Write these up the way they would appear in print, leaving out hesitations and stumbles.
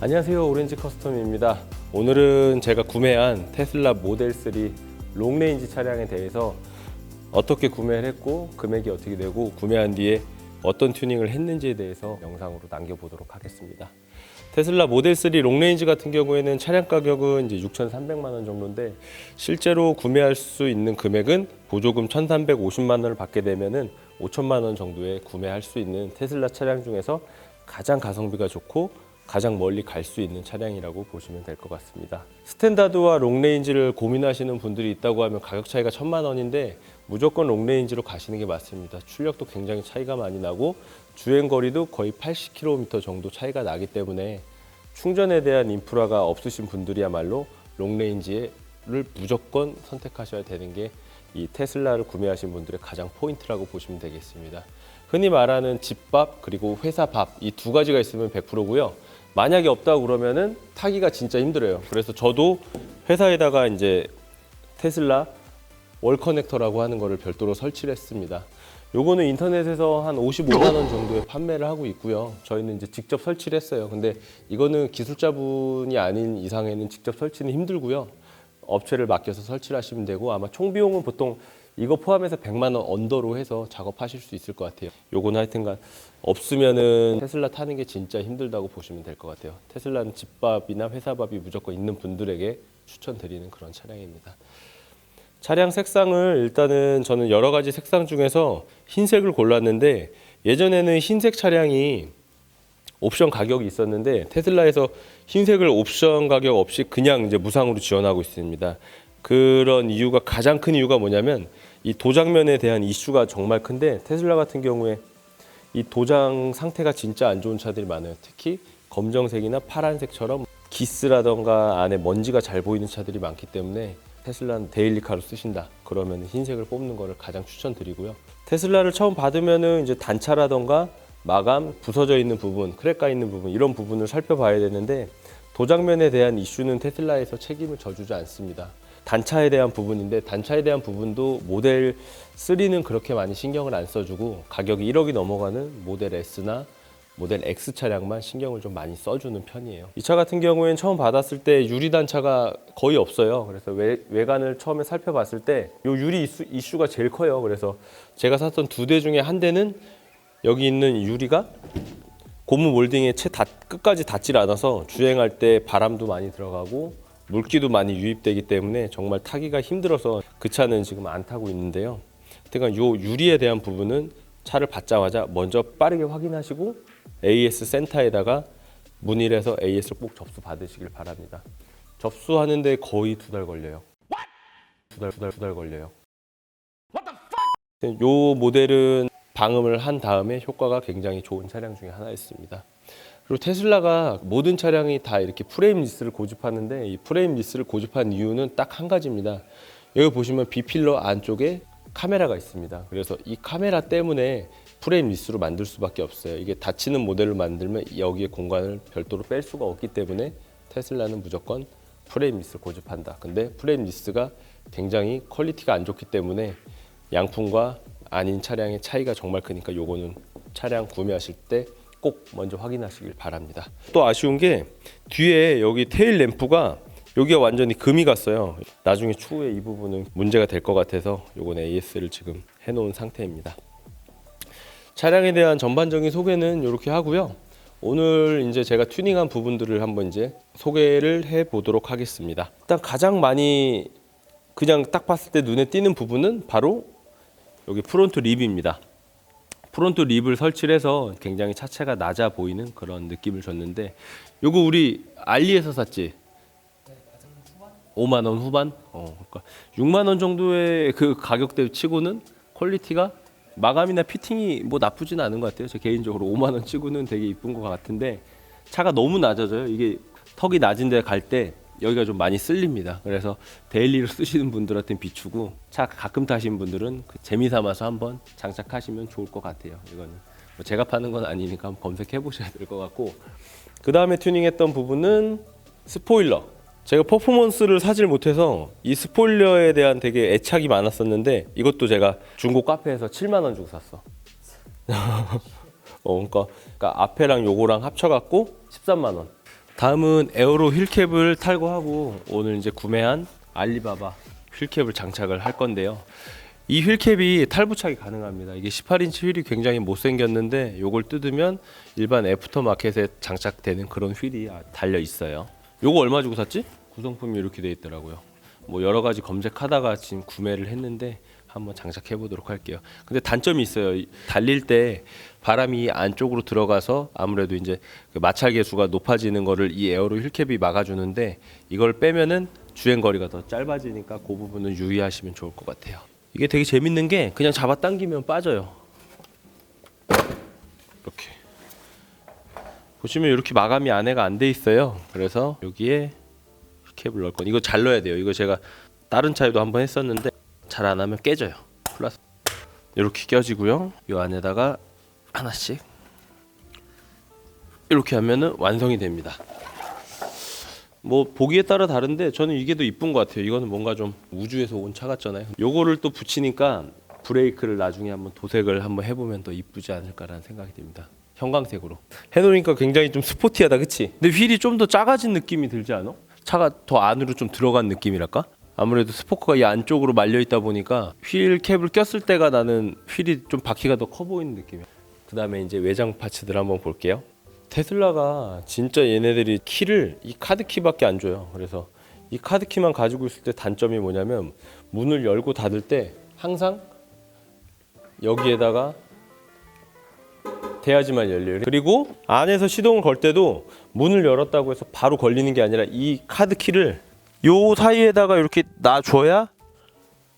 안녕하세요, 오렌지 커스텀입니다. 오늘은 제가 구매한 테슬라 모델 3 롱레인지 차량에 대해서 어떻게 구매를 했고 금액이 어떻게 되고 구매한 뒤에 어떤 튜닝을 했는지에 대해서 영상으로 남겨보도록 하겠습니다. 테슬라 모델 3 롱레인지 같은 경우에는 차량 가격은 이제 6,300만 원 정도인데 실제로 구매할 수 있는 금액은 보조금 1,350만 원을 받게 되면은 5천만 원 정도에 구매할 수 있는 테슬라 차량 중에서 가장 가성비가 좋고 가장 멀리 갈 수 있는 차량이라고 보시면 될 것 같습니다. 스탠다드와 롱레인지를 고민하시는 분들이 있다고 하면 가격 차이가 1,000만 원인데 무조건 롱레인지로 가시는 게 맞습니다. 출력도 굉장히 차이가 많이 나고 주행거리도 거의 80km 정도 차이가 나기 때문에 충전에 대한 인프라가 없으신 분들이야말로 롱레인지를 무조건 선택하셔야 되는 게 이 테슬라를 구매하신 분들의 가장 포인트라고 보시면 되겠습니다. 흔히 말하는 집밥 그리고 회사 밥 이 두 가지가 있으면 100%고요. 만약에 없다고 그러면은 타기가 진짜 힘들어요. 그래서 저도 회사에다가 이제 테슬라 월 커넥터라고 하는 거를 별도로 설치를 했습니다. 요거는 인터넷에서 한 55만 원 정도에 판매를 하고 있고요. 저희는 이제 직접 설치를 했어요. 근데 이거는 기술자분이 아닌 이상에는 직접 설치는 힘들고요. 업체를 맡겨서 설치를 하시면 되고 아마 총 비용은 보통 이거 포함해서 100만 원 언더로 해서 작업하실 수 있을 것 같아요. 요거는 하여튼간 없으면은 테슬라 타는 게 진짜 힘들다고 보시면 될 것 같아요. 테슬라는 집밥이나 회사밥이 무조건 있는 분들에게 추천드리는 그런 차량입니다. 차량 색상을 일단은 저는 여러 가지 색상 중에서 흰색을 골랐는데 예전에는 흰색 차량이 옵션 가격이 있었는데 테슬라에서 흰색을 옵션 가격 없이 그냥 이제 무상으로 지원하고 있습니다. 그런 이유가 가장 큰 이유가 뭐냐면 이 도장면에 대한 이슈가 정말 큰데 테슬라 같은 경우에 이 도장 상태가 진짜 안 좋은 차들이 많아요. 특히 검정색이나 파란색처럼 기스라던가 안에 먼지가 잘 보이는 차들이 많기 때문에 테슬라는 데일리카로 쓰신다 그러면 흰색을 뽑는 거를 가장 추천드리고요. 테슬라를 처음 받으면은 이제 단차라던가 마감, 부서져 있는 부분, 크랙 가 있는 부분 이런 부분을 살펴봐야 되는데 도장면에 대한 이슈는 테슬라에서 책임을 져주지 않습니다. 단차에 대한 부분인데 단차에 대한 부분도 모델 3는 그렇게 많이 신경을 안 써주고 가격이 1억이 넘어가는 모델 S나 모델 X 차량만 신경을 좀 많이 써주는 편이에요. 이 차 같은 경우에는 처음 받았을 때 유리 단차가 거의 없어요. 그래서 외관을 처음에 살펴봤을 때 이 유리 이슈가 제일 커요. 그래서 제가 샀던 두 대 중에 한 대는 여기 있는 유리가 고무 몰딩에 끝까지 닿질 않아서 주행할 때 바람도 많이 들어가고 물기도 많이 유입되기 때문에 정말 타기가 힘들어서 그 차는 지금 안 타고 있는데요. 그러니까 이 유리에 대한 부분은 차를 받자마자 먼저 빠르게 확인하시고 AS 센터에다가 문의를 해서 AS를 꼭 접수 받으시길 바랍니다. 접수하는데 거의 2달 걸려요. 두 달 걸려요. 이 모델은 방음을 한 다음에 효과가 굉장히 좋은 차량 중에 하나였습니다. 그리고 테슬라가 모든 차량이 다 이렇게 프레임 리스를 고집하는데 이 프레임 리스를 고집한 이유는 딱 한 가지입니다. 여기 보시면 B필러 안쪽에 카메라가 있습니다. 그래서 이 카메라 때문에 프레임 리스로 만들 수밖에 없어요. 이게 닫히는 모델을 만들면 여기에 공간을 별도로 뺄 수가 없기 때문에 테슬라는 무조건 프레임 리스를 고집한다. 근데 프레임 리스가 굉장히 퀄리티가 안 좋기 때문에 양품과 아닌 차량의 차이가 정말 크니까 요거는 차량 구매하실 때 꼭 먼저 확인하시길 바랍니다. 또 아쉬운 게 뒤에 여기 테일 램프가 여기가 완전히 금이 갔어요. 나중에 추후에 이 부분은 문제가 될 것 같아서 요건 AS를 지금 해놓은 상태입니다. 차량에 대한 전반적인 소개는 이렇게 하고요. 오늘 이제 제가 튜닝한 부분들을 한번 이제 소개를 해 보도록 하겠습니다. 일단 가장 많이 그냥 딱 봤을 때 눈에 띄는 부분은 바로 여기 프론트 립입니다. 프론트 립을 설치를 해서 굉장히 차체가 낮아 보이는 그런 느낌을 줬는데 요거 우리 알리에서 샀지? 5만 원 후반? 그러니까 6만 원 정도의 그 가격대 치고는 퀄리티가 마감이나 피팅이 뭐 나쁘진 않은 것 같아요. 저 개인적으로 5만 원 치고는 되게 이쁜 것 같은데 차가 너무 낮아져요. 이게 턱이 낮은 데 갈 때 여기가 좀 많이 쓸립니다. 그래서 데일리로 쓰시는 분들한테는 비추고 차 가끔 타시는 분들은 재미 삼아서 한번 장착하시면 좋을 것 같아요. 이거는 뭐 제가 파는 건 아니니까 한번 검색해 보셔야 될 것 같고, 그 다음에 튜닝했던 부분은 스포일러. 제가 퍼포먼스를 사질 못해서 이 스포일러에 대한 되게 애착이 많았었는데 이것도 제가 중고 카페에서 7만 원 주고 샀어. 그러니까 앞에랑 요거랑 합쳐갖고 13만 원. 다음은 에어로 휠캡을 탈거하고 오늘 이제 구매한 알리바바 휠캡을 장착을 할 건데요. 이 휠캡이 탈부착이 가능합니다. 이게 18인치 휠이 굉장히 못생겼는데 요걸 뜯으면 일반 애프터마켓에 장착되는 그런 휠이 달려 있어요. 요거 얼마 주고 샀지? 구성품이 이렇게 돼 있더라고요. 뭐 여러 가지 검색하다가 지금 구매를 했는데 한번 장착해 보도록 할게요. 근데 단점이 있어요. 달릴 때 바람이 안쪽으로 들어가서 아무래도 이제 그 마찰 계수가 높아지는 거를 이 에어로 휠캡이 막아주는데 이걸 빼면은 주행 거리가 더 짧아지니까 그 부분은 유의하시면 좋을 것 같아요. 이게 되게 재밌는 게 그냥 잡아당기면 빠져요. 이렇게 보시면 이렇게 마감이 안에가 안 돼 있어요. 그래서 여기에 캡을 넣을 건 이거 잘 넣어야 돼요. 이거 제가 다른 차에도 한번 했었는데 잘 안 하면 깨져요. 플러스 이렇게 껴지고요. 이 안에다가 하나씩 이렇게 하면은 완성이 됩니다. 뭐 보기에 따라 다른데 저는 이게 더 이쁜 것 같아요. 이거는 뭔가 좀 우주에서 온 차 같잖아요. 요거를 또 붙이니까 브레이크를 나중에 한번 도색을 한번 해보면 더 이쁘지 않을까라는 생각이 듭니다. 형광색으로 해놓으니까 굉장히 좀 스포티하다, 그치? 근데 휠이 좀 더 작아진 느낌이 들지 않아? 차가 더 안으로 좀 들어간 느낌이랄까? 아무래도 스포크가 이 안쪽으로 말려 있다 보니까 휠 캡을 꼈을 때가 나는 휠이 좀 바퀴가 더 커 보이는 느낌이야. 그 다음에 이제 외장 파츠들 한번 볼게요. 테슬라가 진짜 얘네들이 키를 이 카드 키밖에 안 줘요. 그래서 이 카드 키만 가지고 있을 때 단점이 뭐냐면 문을 열고 닫을 때 항상 여기에다가 대야지만 열려요. 그리고 안에서 시동을 걸 때도 문을 열었다고 해서 바로 걸리는 게 아니라 이 카드 키를 요 사이에다가 이렇게 놔줘야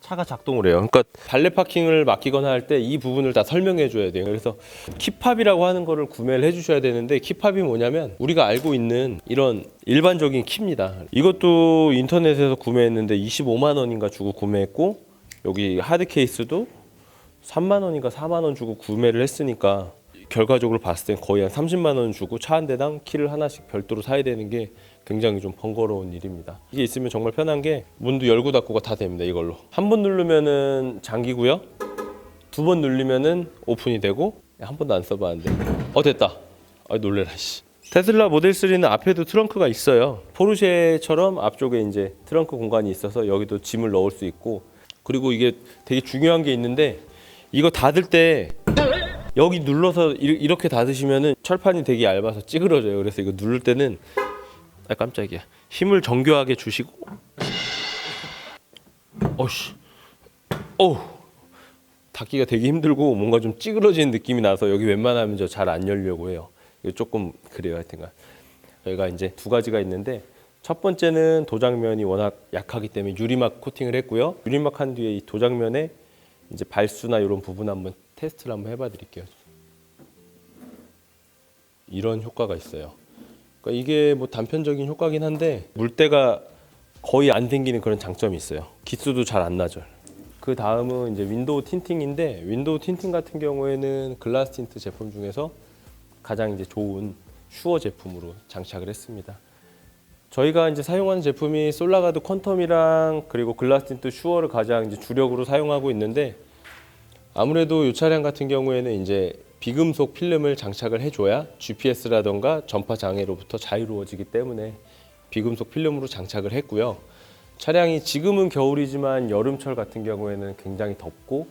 차가 작동을 해요. 그러니까 발레 파킹을 맡기거나 할 때 이 부분을 다 설명해 줘야 돼요. 그래서 키팝이라고 하는 거를 구매를 해 주셔야 되는데, 키팝이 뭐냐면 우리가 알고 있는 이런 일반적인 키입니다. 이것도 인터넷에서 구매했는데 25만 원인가 주고 구매했고, 여기 하드 케이스도 3만 원인가 4만 원 주고 구매를 했으니까 결과적으로 봤을 땐 거의 한 30만 원 주고 차 한 대당 키를 하나씩 별도로 사야 되는 게 굉장히 좀 번거로운 일입니다. 이게 있으면 정말 편한 게 문도 열고 닫고가 다 됩니다. 이걸로 한 번 누르면은 잠기고요, 두 번 누르면은 오픈이 되고. 한 번도 안 써봤는데 됐다. 놀래라 씨. 테슬라 모델 3는 앞에도 트렁크가 있어요. 포르쉐처럼 앞쪽에 이제 트렁크 공간이 있어서 여기도 짐을 넣을 수 있고, 그리고 이게 되게 중요한 게 있는데 이거 닫을 때 여기 눌러서 이렇게 닫으시면은 철판이 되게 얇아서 찌그러져요. 그래서 이거 누를 때는 깜짝이야, 힘을 정교하게 주시고 닫기가 되게 힘들고 뭔가 좀 찌그러지는 느낌이 나서 여기 웬만하면 저 잘 안 열려고 해요. 이거 조금 그래요. 하여튼간 여기가 이제 두 가지가 있는데, 첫 번째는 도장면이 워낙 약하기 때문에 유리막 코팅을 했고요. 유리막 한 뒤에 이 도장면에 이제 발수나 이런 부분 한번 테스트를 한번 해봐 드릴게요. 이런 효과가 있어요. 그러니까 이게 뭐 단편적인 효과긴 한데 물때가 거의 안 생기는 그런 장점이 있어요. 기수도 잘 안 나죠. 그 다음은 이제 윈도우 틴팅인데, 윈도우 틴팅 같은 경우에는 글라스 틴트 제품 중에서 가장 이제 좋은 슈어 제품으로 장착을 했습니다. 저희가 이제 사용하는 제품이 솔라가드 퀀텀이랑 그리고 글라스 틴트 슈어를 가장 이제 주력으로 사용하고 있는데, 아무래도 이 차량 같은 경우에는 이제 비금속 필름을 장착을 해줘야 GPS라던가 전파 장애로부터 자유로워지기 때문에 비금속 필름으로 장착을 했고요. 차량이 지금은 겨울이지만 여름철 같은 경우에는 굉장히 덥고,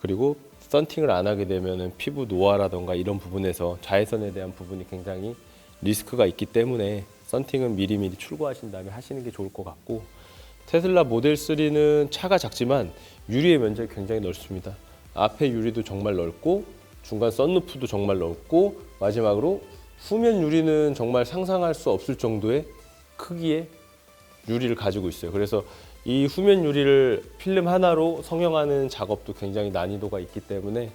그리고 썬팅을 안 하게 되면 피부 노화라던가 이런 부분에서 자외선에 대한 부분이 굉장히 리스크가 있기 때문에 썬팅은 미리미리 출고하신 다음에 하시는 게 좋을 것 같고, 테슬라 모델 3는 차가 작지만 유리의 면적이 굉장히 넓습니다. 앞에 유리도 정말 넓고 중간 썬루프도 정말 넓고, 마지막으로 후면 유리는 정말 상상할 수 없을 정도의 크기의 유리를 가지고 있어요. 그래서 이 후면 유리를 필름 하나로 성형하는 작업도 굉장히 난이도가 있기 때문에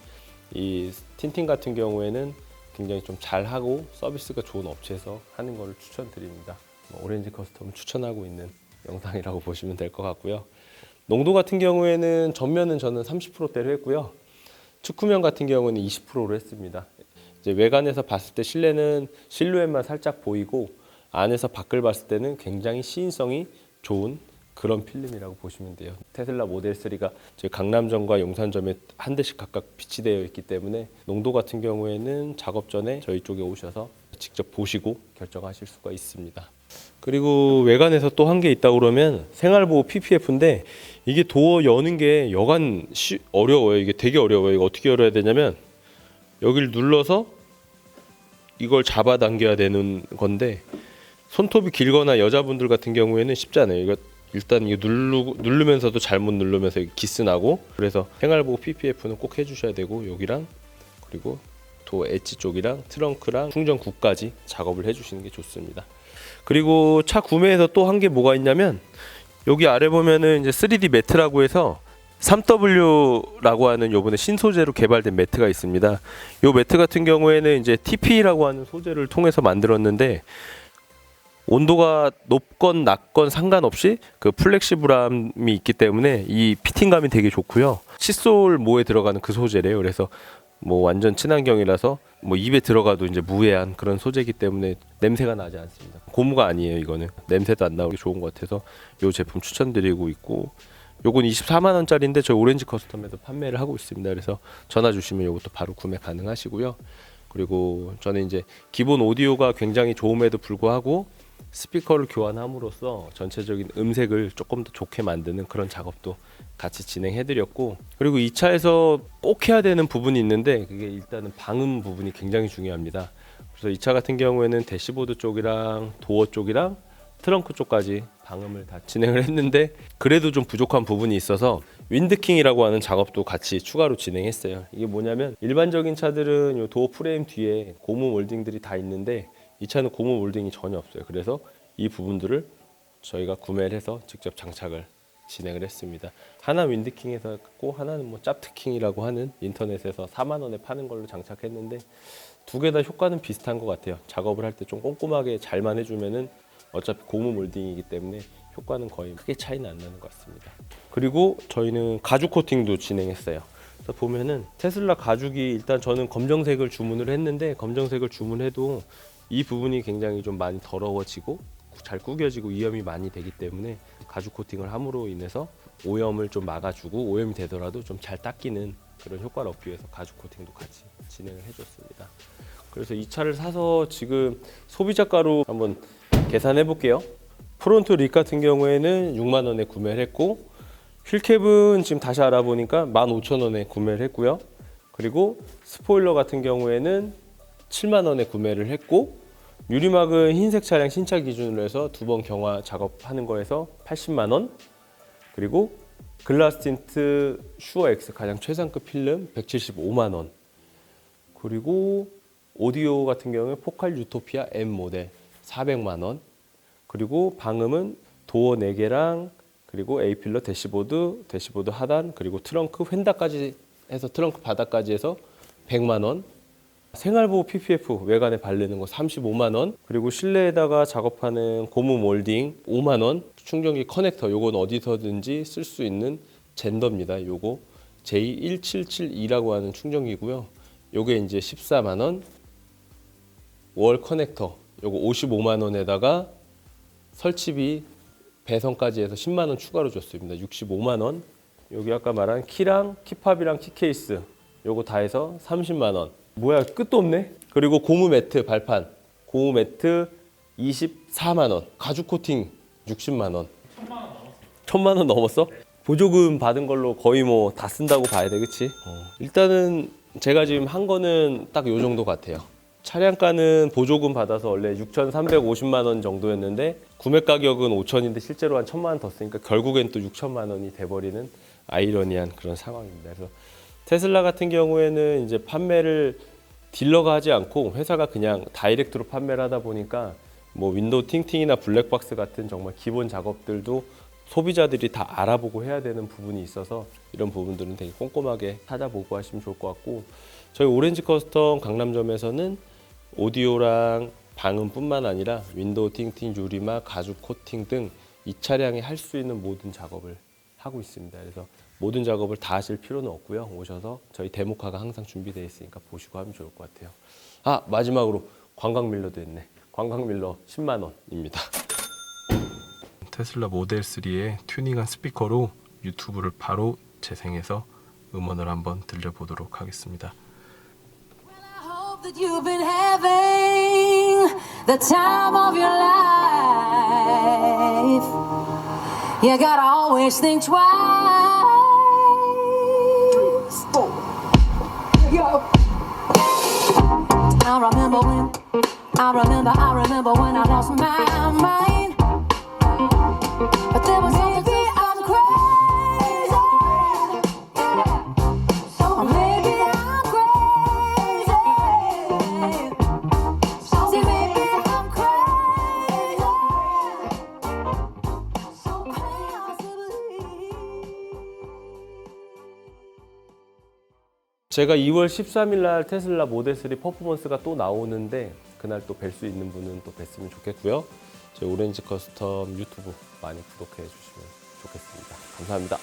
이 틴팅 같은 경우에는 굉장히 좀 잘하고 서비스가 좋은 업체에서 하는 거를 추천드립니다. 오렌지 커스텀 추천하고 있는 영상이라고 보시면 될 것 같고요. 농도 같은 경우에는 전면은 저는 30%대로 했고요. 측후면 같은 경우는 20%로 했습니다. 이제 외관에서 봤을 때 실내는 실루엣만 살짝 보이고 안에서 밖을 봤을 때는 굉장히 시인성이 좋은 그런 필름이라고 보시면 돼요. 테슬라 모델 3가 저희 강남점과 용산점에 한 대씩 각각 비치되어 있기 때문에 농도 같은 경우에는 작업 전에 저희 쪽에 오셔서 직접 보시고 결정하실 수가 있습니다. 그리고 외관에서 또 한 게 있다고 그러면 생활보호 PPF인데 이게 도어 여는 게 여간 어려워요. 이게 되게 어려워요. 이거 어떻게 열어야 되냐면 여기를 눌러서 이걸 잡아당겨야 되는 건데 손톱이 길거나 여자분들 같은 경우에는 쉽잖아요. 이거 일단 이거 누르면서도 잘못 누르면서 기스 나고, 그래서 생활보호 PPF는 꼭 해주셔야 되고, 여기랑 그리고 도어 엣지 쪽이랑 트렁크랑 충전구까지 작업을 해주시는 게 좋습니다. 그리고 차 구매해서 또 한 게 뭐가 있냐면 여기 아래 보면은 이제 3D 매트라고 해서 3W라고 하는 요번에 신소재로 개발된 매트가 있습니다. 요 매트 같은 경우에는 이제 TP라고 하는 소재를 통해서 만들었는데 온도가 높건 낮건 상관없이 그 플렉시블함이 있기 때문에 이 피팅감이 되게 좋고요. 칫솔 모에 들어가는 그 소재래요. 그래서 뭐 완전 친환경이라서 뭐 입에 들어가도 이제 무해한 그런 소재이기 때문에 냄새가 나지 않습니다. 고무가 아니에요. 이거는 냄새도 안 나오기 좋은 것 같아서 이 제품 추천드리고 있고, 요건 24만 원짜리인데 저희 오렌지 커스텀에도 판매를 하고 있습니다. 그래서 전화 주시면 이것도 바로 구매 가능하시고요. 그리고 저는 이제 기본 오디오가 굉장히 좋음에도 불구하고 스피커를 교환함으로써 전체적인 음색을 조금 더 좋게 만드는 그런 작업도 같이 진행해드렸고, 그리고 이 차에서 꼭 해야 되는 부분이 있는데 그게 일단은 방음 부분이 굉장히 중요합니다. 그래서 이 차 같은 경우에는 대시보드 쪽이랑 도어 쪽이랑 트렁크 쪽까지 방음을 다 진행을 했는데 그래도 좀 부족한 부분이 있어서 윈드킹이라고 하는 작업도 같이 추가로 진행했어요. 이게 뭐냐면 일반적인 차들은 요 도어 프레임 뒤에 고무 몰딩들이 다 있는데 이 차는 고무 몰딩이 전혀 없어요. 그래서 이 부분들을 저희가 구매를 해서 직접 장착을 진행을 했습니다. 하나 윈드킹에서 했고 하나는 뭐 짭트킹이라고 하는 인터넷에서 4만 원에 파는 걸로 장착했는데 두 개 다 효과는 비슷한 것 같아요. 작업을 할 때 좀 꼼꼼하게 잘만 해주면은 어차피 고무 몰딩이기 때문에 효과는 거의 크게 차이는 안 나는 것 같습니다. 그리고 저희는 가죽 코팅도 진행했어요. 그래서 보면은 테슬라 가죽이 일단 저는 검정색을 주문을 했는데 검정색을 주문해도 이 부분이 굉장히 좀 많이 더러워지고 잘 구겨지고 위험이 많이 되기 때문에 가죽 코팅을 함으로 인해서 오염을 좀 막아주고 오염이 되더라도 좀 잘 닦이는 그런 효과를 얻기 위해서 가죽 코팅도 같이 진행을 해줬습니다. 그래서 이 차를 사서 지금 소비자가로 한번 계산해 볼게요. 프론트 릭 같은 경우에는 6만 원에 구매를 했고 휠캡은 지금 다시 알아보니까 15,000원에 구매를 했고요. 그리고 스포일러 같은 경우에는 7만 원에 구매를 했고 유리막은 흰색 차량 신차 기준으로 해서 두 번 경화 작업하는 거에서 80만 원, 그리고 글라스 틴트 슈어 X 가장 최상급 필름 175만 원, 그리고 오디오 같은 경우에 포칼 유토피아 M 모델 400만 원, 그리고 방음은 도어 4개랑 그리고 A필러 대시보드 하단, 그리고 트렁크 휀다까지 해서 트렁크 바닥까지 해서 100만 원, 생활보호 PPF 외관에 바르는 거 35만 원, 그리고 실내에다가 작업하는 고무 몰딩 5만 원, 충전기 커넥터 요건 어디서든지 쓸 수 있는 젠더입니다. 요거 J1772라고 하는 충전기고요. 요게 이제 14만 원, 월 커넥터 요거 55만 원에다가 설치비 배선까지 해서 10만 원 추가로 줬습니다. 65만 원. 여기 아까 말한 키랑 키팝이랑 키케이스 요거 다 해서 30만 원. 뭐야 끝도 없네. 그리고 고무 매트 발판 고무 매트 24만 원, 가죽 코팅 60만 원. 1,000만 원 넘었어? 보조금 받은 걸로 거의 뭐 다 쓴다고 봐야 돼, 그치? 일단은 제가 지금 한 거는 딱 요 정도 같아요. 차량가는 보조금 받아서 원래 6,350만 원 정도였는데 구매 가격은 5천인데 실제로 한 1,000만 원 더 쓰니까 결국엔 또 6천만 원이 돼버리는 아이러니한 그런 상황입니다. 그래서 테슬라 같은 경우에는 이제 판매를 딜러가 하지 않고 회사가 그냥 다이렉트로 판매를 하다 보니까 뭐 윈도우 팅팅이나 블랙박스 같은 정말 기본 작업들도 소비자들이 다 알아보고 해야 되는 부분이 있어서 이런 부분들은 되게 꼼꼼하게 찾아보고 하시면 좋을 것 같고, 저희 오렌지 커스텀 강남점에서는 오디오랑 방음뿐만 아니라 윈도우 틴팅, 유리막, 가죽 코팅 등 이 차량에 할 수 있는 모든 작업을 하고 있습니다. 그래서 모든 작업을 다 하실 필요는 없고요. 오셔서 저희 데모카가 항상 준비되어 있으니까 보시고 하면 좋을 것 같아요. 아, 마지막으로 관광밀러도 있네. 관광밀러 10만 원입니다. 테슬라 모델 3의 튜닝한 스피커로 유튜브를 바로 재생해서 음원을 한번 들려보도록 하겠습니다. That you've been having the time of your life. You gotta always think twice. I remember when I lost my mind. But there was maybe I'm crazy. Or maybe I'm crazy. See, maybe I'm crazy. So 제가 2월 13일 날 테슬라 모델 3 퍼포먼스가 또 나오는데 그날 또 뵐 수 있는 분은 또 뵀으면 좋겠고요. 저희 오렌지 커스텀 유튜브 많이 구독해 주시면 좋겠습니다. 감사합니다.